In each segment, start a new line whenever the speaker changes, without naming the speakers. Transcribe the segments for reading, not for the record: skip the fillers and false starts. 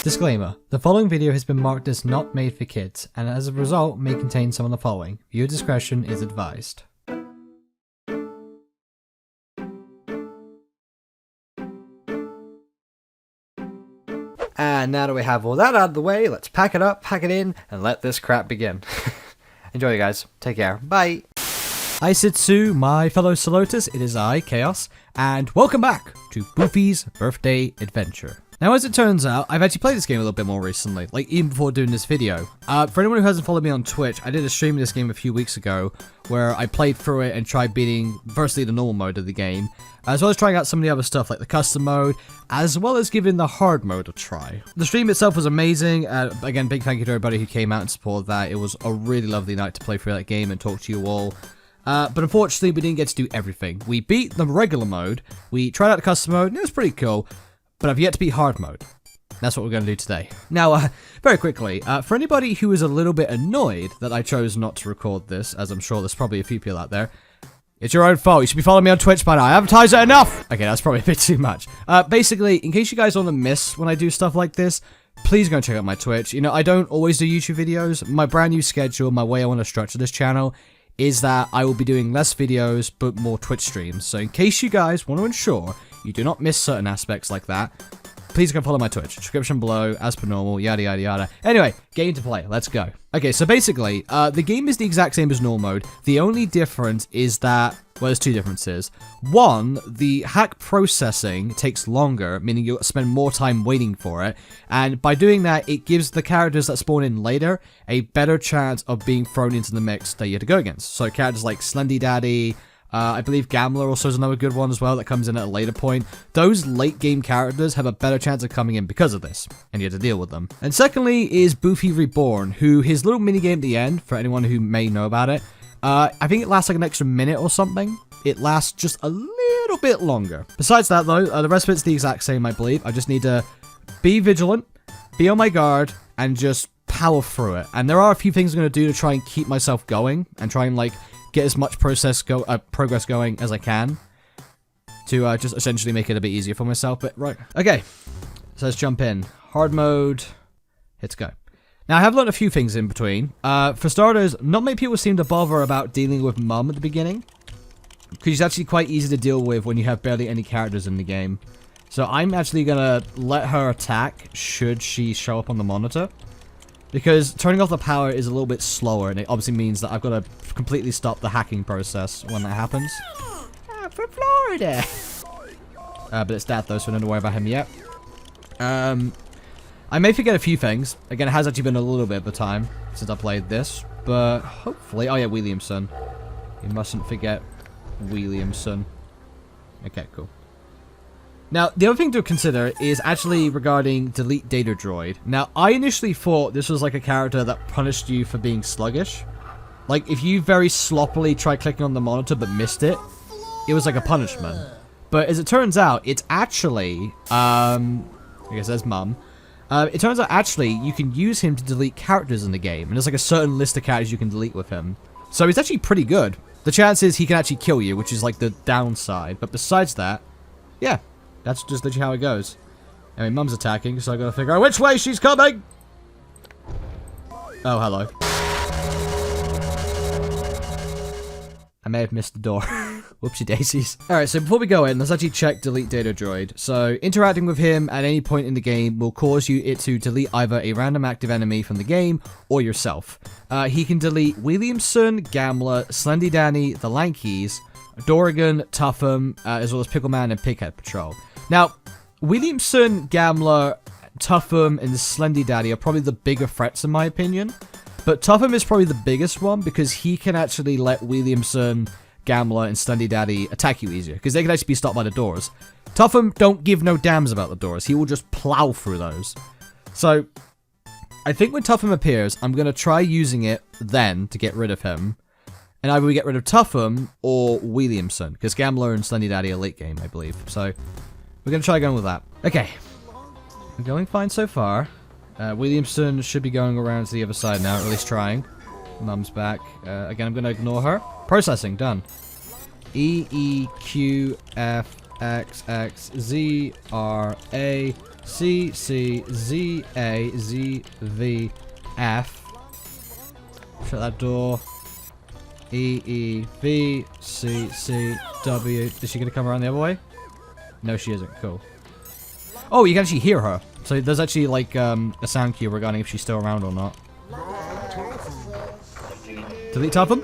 Disclaimer, the following video has been marked as not made for kids, and as a result may contain some of the following. Viewer discretion is advised. And now that we have all that out of the way, let's pack it up, pack it in, and let this crap begin. Enjoy you guys. Take care. Bye. Hi Sitsu, my fellow Salotus, it is I, Chaos, and welcome back to Boofie's Birthday Adventure. Now, as it turns out, I've actually played this game a little bit more recently, like even before doing this video. For anyone who hasn't followed me on Twitch, I did a stream of this game a few weeks ago, where I played through it and tried beating, firstly, the normal mode of the game, as well as trying out some of the other stuff like the custom mode, as well as giving the hard mode a try. The stream itself was amazing. Again, big thank you to everybody who came out and supported that. It was a really lovely night to play through that game and talk to you all. But unfortunately, we didn't get to do everything. We beat the regular mode, we tried out the custom mode, and it was pretty cool, but I've yet to beat hard mode. That's what we're going to do today. Now, very quickly, for anybody who is a little bit annoyed that I chose not to record this, as I'm sure there's probably a few people out there, it's your own fault. You should be following me on Twitch by now. I advertise it enough! Okay, that's probably a bit too much. Basically, in case you guys want to miss when I do stuff like this, please go and check out my Twitch. You know, I don't always do YouTube videos. My brand new schedule, my way I want to structure this channel, is that I will be doing less videos, but more Twitch streams. So in case you guys want to ensure you do not miss certain aspects like that, please go follow my Twitch. Description below, as per normal, yada yada yada. Anyway, game to play, let's go. Okay, so basically, the game is the exact same as normal mode. The only difference is that, well, there's two differences. One, the hack processing takes longer, meaning you'll spend more time waiting for it. And by doing that, it gives the characters that spawn in later a better chance of being thrown into the mix that you have to go against. So characters like Slendy Daddy, I believe Gambler also is another good one as well that comes in at a later point. Those late game characters have a better chance of coming in because of this, and you have to deal with them. And secondly is Boofie Reborn, who his little minigame at the end, for anyone who may know about it, I think it lasts like an extra minute or something. It lasts just a little bit longer. Besides that though, the rest of it's the exact same, I believe. I just need to be vigilant, be on my guard, and just power through it. And there are a few things I'm going to do to try and keep myself going, and try and like get as much progress going as I can to just essentially make it a bit easier for myself. But right, okay, so let's jump in. Hard mode, let's go. Now I have learned a few things in between. For starters, not many people seem to bother about dealing with Mum at the beginning, because she's actually quite easy to deal with when you have barely any characters in the game. So I'm actually gonna let her attack should she show up on the monitor, because turning off the power is a little bit slower, and it obviously means that I've got to completely stop the hacking process when that happens. From Florida! But it's Dad though, so I don't have to worry about him yet. I may forget a few things. Again, it has actually been a little bit of a time since I played this, but hopefully... Oh yeah, Williamson. You mustn't forget Williamson. Okay, cool. Now, the other thing to consider is actually regarding Delete Data Droid. Now, I initially thought this was like a character that punished you for being sluggish. Like, if you very sloppily tried clicking on the monitor but missed it, it was like a punishment. But as it turns out, it's actually, I guess that's Mum. It turns out actually you can use him to delete characters in the game, and there's like a certain list of characters you can delete with him. So he's actually pretty good. The chance is he can actually kill you, which is like the downside. But besides that, yeah. That's just literally how it goes. I mean, Mum's attacking, so I gotta figure out which way she's coming! Oh, hello. I may have missed the door. Whoopsie daisies. Alright, so before we go in, let's actually check Delete Data Droid. So, interacting with him at any point in the game will cause it to delete either a random active enemy from the game or yourself. He can delete Williamson, Gambler, Slendy Danny, the Lankies, Dorrigan, Tuffham, as well as Pickleman and Pighead Patrol. Now, Williamson, Gambler, Tuffham, and Slendy Daddy are probably the bigger threats in my opinion. But Tuffham is probably the biggest one because he can actually let Williamson, Gambler, and Slendy Daddy attack you easier, because they can actually be stopped by the doors. Tuffham don't give no damns about the doors. He will just plow through those. So, I think when Tuffham appears, I'm going to try using it then to get rid of him. And either we get rid of Tuffham or Williamson, because Gambler and Slendy Daddy are late game, I believe. So, we're going to try going with that. Okay. We're going fine so far. Williamson should be going around to the other side now, or at least trying. Mum's back. Again, I'm going to ignore her. Processing, done. E, E, Q, F, X, X, Z, R, A, C, C, Z, A, Z, V, F. Shut that door. E, E, V, C, C, W. Is she going to come around the other way? No, she isn't. Cool. Oh, you can actually hear her. So there's actually like a sound cue regarding if she's still around or not. Delete Tuffham?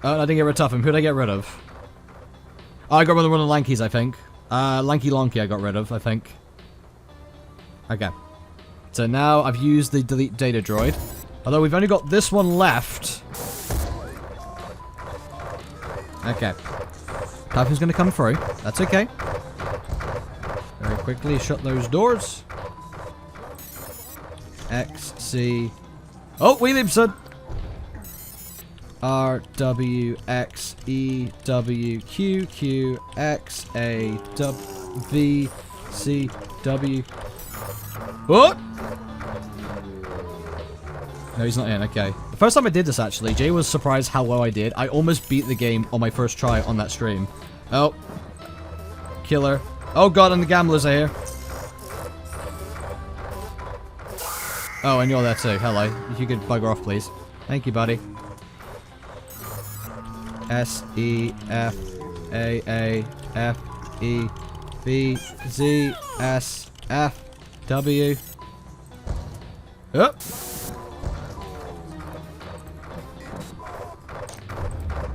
Oh, I didn't get rid of Tuffham. Who did I get rid of? Oh, I got rid of one of the Lankies, I think. Lanky Lonky I got rid of, I think. Okay. So now I've used the delete data droid. Although we've only got this one left. Okay. Tuffham's gonna come through. That's okay. Very quickly shut those doors. X, C. Oh, Williamson! R, W, X, E, W, Q, Q, X, A, W, V, C, W. What? No, he's not in. Okay. The first time I did this, actually, Jay was surprised how well I did. I almost beat the game on my first try on that stream. Oh. Killer. Oh, God, and the gamblers are here. Oh, and you're there too. Hello. If you could bugger off, please. Thank you, buddy. S, E, F, A, F, E, B, Z, S, F, W. Oh.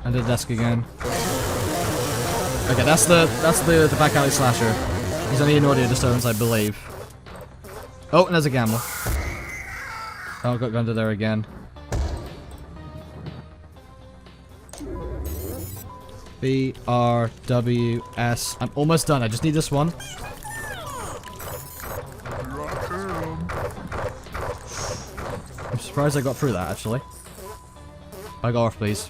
Under the desk again. Okay, that's the back alley slasher. He's only an audio disturbance, I believe. Oh, and there's a gambler. Oh, got under there again. B, R, W, S. I'm almost done. I just need this one. I'm surprised I got through that, actually. Bug off, please.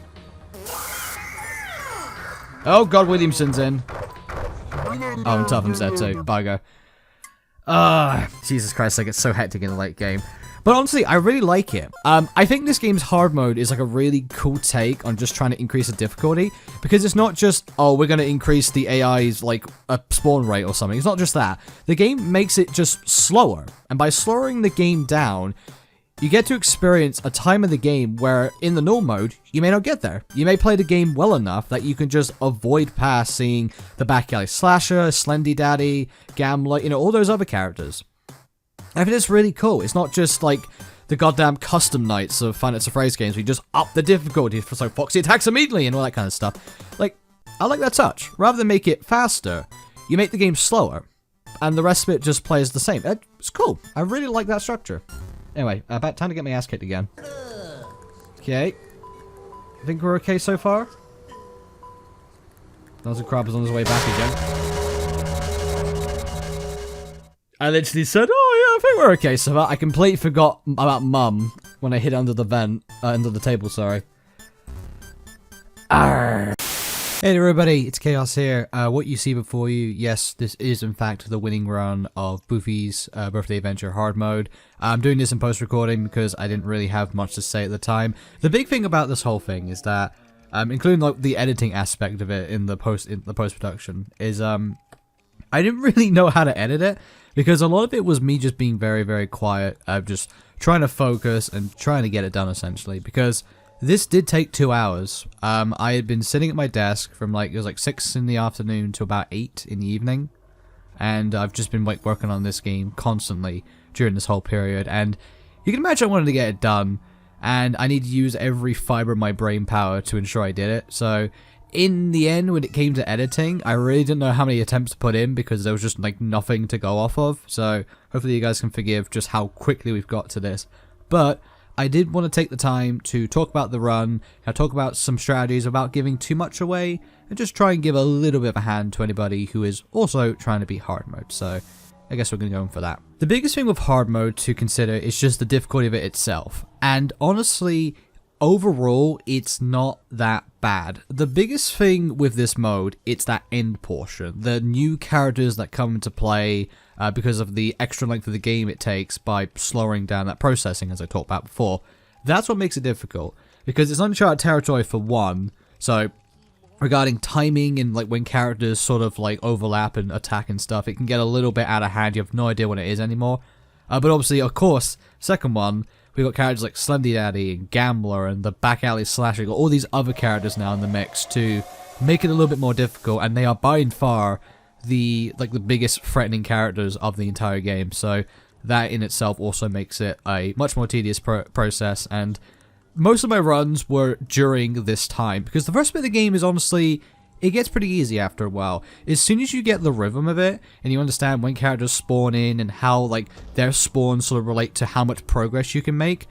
Oh, God, Williamson's in. Oh, and Tufham's there, too. Bugger. Jesus Christ, like, it's so hectic in the late game. But honestly, I really like it. I think this game's hard mode is like a really cool take on just trying to increase the difficulty. Because it's not just, oh, we're going to increase the AI's, like, a spawn rate or something. It's not just that. The game makes it just slower. And by slowing the game down, you get to experience a time of the game where, in the normal mode, you may not get there. You may play the game well enough that you can just avoid past seeing the back alley slasher, Slendy Daddy, Gambler, you know, all those other characters. I think it's really cool. It's not just like the goddamn custom nights of Five Nights at Freddy's games. We just up the difficulty so Foxy attacks immediately and all that kind of stuff. Like, I like that touch. Rather than make it faster, you make the game slower, and the rest of it just plays the same. It's cool. I really like that structure. Anyway, about time to get my ass kicked again. Okay. I think we're okay so far. Nose Crab is on his way back again. I literally said, oh yeah, I think we're okay so far. I completely forgot about Mum when I hid under the vent, under the table, sorry. Arrgh. Hey everybody, it's Chaos here. What you see before you, yes, this is in fact the winning run of Boofie's Birthday Adventure Hard Mode. I'm doing this in post-recording because I didn't really have much to say at the time. The big thing about this whole thing is that, including like the editing aspect of it in the post-production, is I didn't really know how to edit it because a lot of it was me just being very, very quiet, just trying to focus and trying to get it done essentially because this did take 2 hours. I had been sitting at my desk from like, it was like 6 in the afternoon to about 8 in the evening. And I've just been like working on this game constantly during this whole period. And you can imagine I wanted to get it done. And I need to use every fiber of my brain power to ensure I did it. So in the end, when it came to editing, I really didn't know how many attempts to put in because there was just like nothing to go off of. So hopefully you guys can forgive just how quickly we've got to this. But I did want to take the time to talk about the run, talk about some strategies without giving too much away, and just try and give a little bit of a hand to anybody who is also trying to beat hard mode, so I guess we're going to go in for that. The biggest thing with hard mode to consider is just the difficulty of it itself, and honestly, overall, it's not that bad. The biggest thing with this mode, it's that end portion, the new characters that come into play, because of the extra length of the game it takes by slowing down that processing, as I talked about before. That's what makes it difficult, because it's uncharted territory for one, so regarding timing and like when characters sort of like overlap and attack and stuff, it can get a little bit out of hand. You have no idea what it is anymore. But obviously, of course, second one, we got characters like Slendy Daddy and Gambler and the Back Alley Slasher. We got all these other characters now in the mix to make it a little bit more difficult, and they are by and far the biggest threatening characters of the entire game. So that in itself also makes it a much more tedious process. And most of my runs were during this time, because the first bit of the game is honestly, it gets pretty easy after a while. As soon as you get the rhythm of it, and you understand when characters spawn in and how like their spawns sort of relate to how much progress you can make,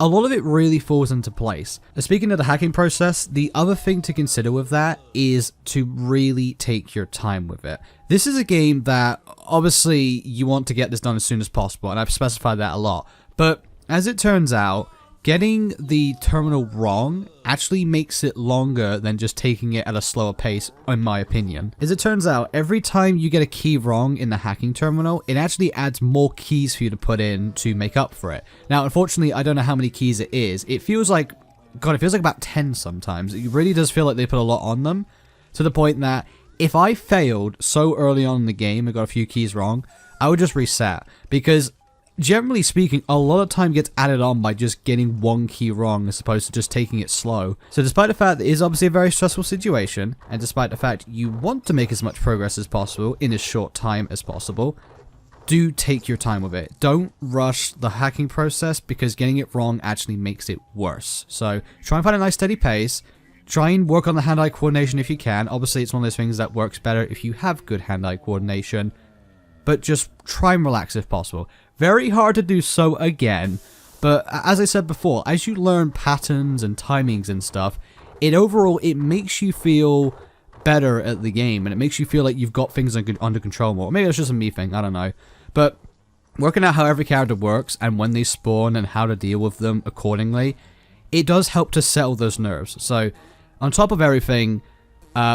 a lot of it really falls into place. Now, speaking of the hacking process, the other thing to consider with that is to really take your time with it. This is a game that obviously you want to get this done as soon as possible, and I've specified that a lot. But as it turns out, getting the terminal wrong actually makes it longer than just taking it at a slower pace, in my opinion. As it turns out, every time you get a key wrong in the hacking terminal, it actually adds more keys for you to put in to make up for it. Now, unfortunately, I don't know how many keys it is. It feels like, God, it feels like about 10 sometimes. It really does feel like they put a lot on them, to the point that if I failed so early on in the game and got a few keys wrong, I would just reset, because generally speaking, a lot of time gets added on by just getting one key wrong as opposed to just taking it slow. So despite the fact that it is obviously a very stressful situation, and despite the fact you want to make as much progress as possible in as short time as possible, do take your time with it. Don't rush the hacking process, because getting it wrong actually makes it worse. So try and find a nice steady pace. Try and work on the hand-eye coordination if you can. Obviously, it's one of those things that works better if you have good hand-eye coordination. But just try and relax if possible. Very hard to do so again, but as I said before, as you learn patterns and timings and stuff, it makes you feel better at the game, and it makes you feel like you've got things under control more. Maybe that's just a me thing, I don't know. But working out how every character works and when they spawn and how to deal with them accordingly, it does help to settle those nerves. So on top of everything,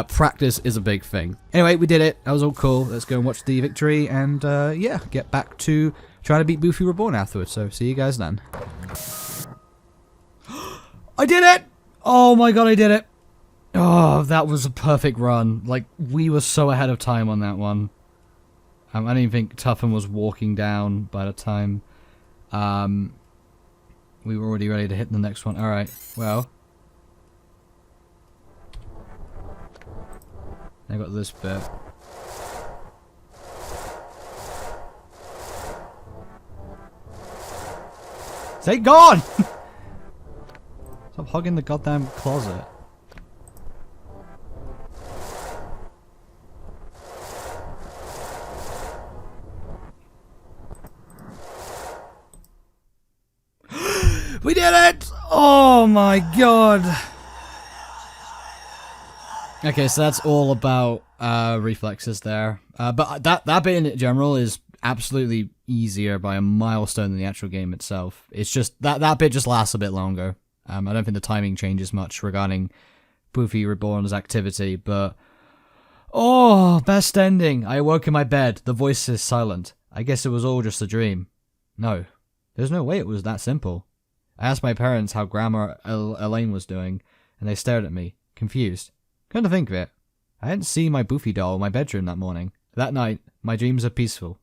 practice is a big thing. Anyway, we did it. That was all cool. Let's go and watch the victory and, yeah, get back to trying to beat Boofie Reborn afterwards. So, see you guys then. I did it! Oh my god, I did it! Oh, that was a perfect run. Like, we were so ahead of time on that one. I don't even think Tuffen was walking down by the time we were already ready to hit the next one. Alright, well. I got this bit. Stay gone! Stop hugging the goddamn closet. We did it! Oh my god! Okay, so that's all about reflexes there. But that bit in general is absolutely easier by a milestone than the actual game itself. It's just that bit just lasts a bit longer. I don't think the timing changes much regarding Boofie Reborn's activity, but oh, best ending. I awoke in my bed. The voice is silent. I guess it was all just a dream. No, there's no way it was that simple. I asked my parents how Grandma Elaine was doing, and they stared at me, confused. Come to think of it, I hadn't seen my Boofie doll in my bedroom that morning. That night, my dreams are peaceful.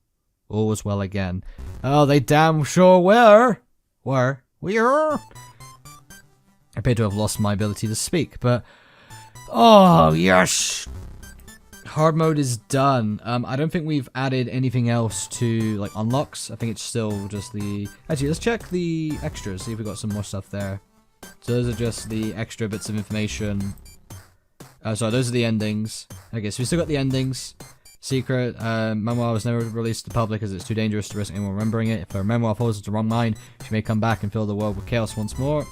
All was well again. Oh, they damn sure were. Were. I appear to have lost my ability to speak, but oh, yes! Hard mode is done. I don't think we've added anything else to, like, unlocks. I think it's still just the... Actually, let's check the extras, see if we've got some more stuff there. So those are just the extra bits of information. Sorry, those are the endings. Okay, so we still got the endings. Secret, memoir was never released to the public as it's too dangerous to risk anyone remembering it. If her memoir falls into the wrong mind, she may come back and fill the world with chaos once more.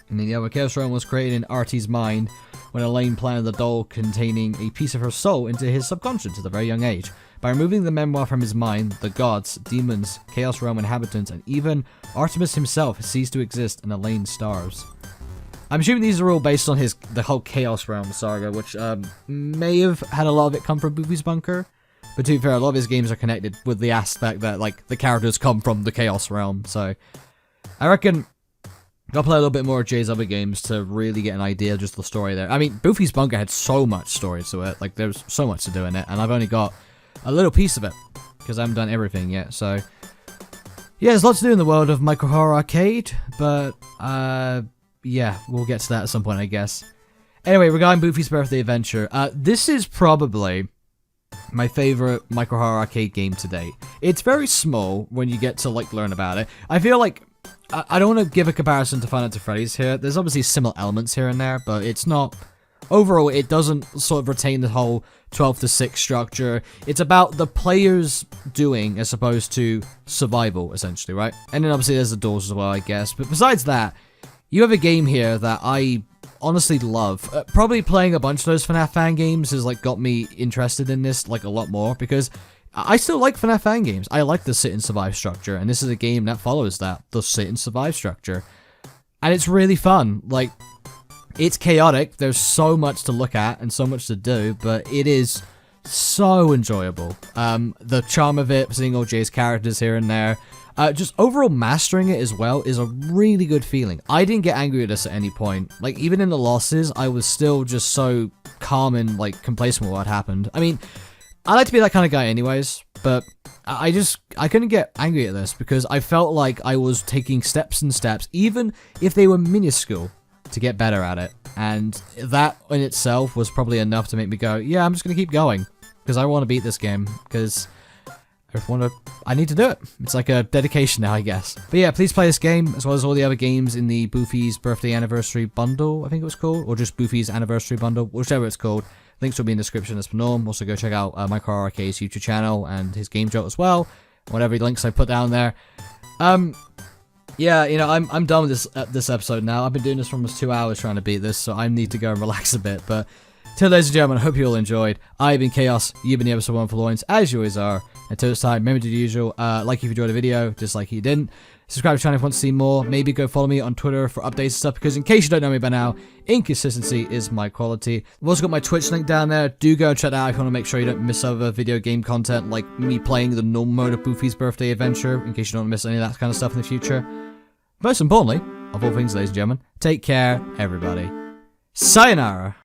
And then the other chaos realm was created in Artie's mind when Elaine planted the doll containing a piece of her soul into his subconscious at a very young age. By removing the memoir from his mind, the gods, demons, chaos realm inhabitants, and even Artemis himself ceased to exist in Elaine's stars. I'm assuming these are all based on the whole Chaos Realm saga, which may have had a lot of it come from Boofie's bunker. But to be fair, a lot of his games are connected with the aspect that, like, the characters come from the Chaos Realm. So I reckon I'll play a little bit more of Jay's other games to really get an idea of just the story there. I mean, Boofie's Bunker had so much story to it. Like, there's so much to do in it, and I've only got a little piece of it, because I haven't done everything yet, so... Yeah, there's lots to do in the world of MicroHorrorArcade, but, yeah, we'll get to that at some point, I guess. Anyway, regarding Boofie's Birthday Adventure, this is probably my favorite MicroHorrorArcade game to date. It's very small when you get to, like, learn about it. I feel like... I don't want to give a comparison to Five Nights at Freddy's here. There's obviously similar elements here and there, but it's not... Overall, it doesn't sort of retain the whole 12 to 6 structure. It's about the players doing as opposed to survival, essentially, right? And then obviously there's the doors as well, I guess. But besides that, you have a game here that I honestly love. Probably playing a bunch of those FNAF fan games has, like, got me interested in this, like, a lot more, because... I still like FNAF fan games. I like the sit and survive structure, and this is a game that follows that, the sit and survive structure. And it's really fun. Like, it's chaotic, there's so much to look at and so much to do, but it is so enjoyable. The charm of it, seeing all Jay's characters here and there, just overall mastering it as well is a really good feeling. I didn't get angry at this at any point. Like, even in the losses, I was still just so calm and, like, complacent with what happened. I mean... I like to be that kind of guy anyways, but I couldn't get angry at this because I felt like I was taking steps and steps, even if they were minuscule, to get better at it. And that in itself was probably enough to make me go, yeah, I'm just going to keep going, because I want to beat this game, because I need to do it. It's like a dedication now, I guess. But yeah, please play this game, as well as all the other games in the Boofie's Birthday Anniversary Bundle, I think it was called, or just Boofie's Anniversary Bundle, whichever it's called. Links will be in the description as per norm. Also go check out MicroHorrorArcade's YouTube channel and his game jolt as well. Whatever links I put down there. Yeah, you know, I'm done with this episode now. I've been doing this for almost 2 hours trying to beat this, so I need to go and relax a bit. But till ladies and gentlemen, I hope you all enjoyed. I've been Chaos, you've been the episode 1 for Loins, as you always are. Until this time, remember to do the usual, like if you enjoyed the video, dislike if you didn't. Subscribe to the channel if you want to see more. Maybe go follow me on Twitter for updates and stuff, because in case you don't know me by now, inconsistency is my quality. I've also got my Twitch link down there. Do go and check that out if you want to make sure you don't miss other video game content, like me playing the normal mode of Boofie's Birthday Adventure, in case you don't miss any of that kind of stuff in the future. Most importantly, of all things, ladies and gentlemen, take care, everybody. Sayonara!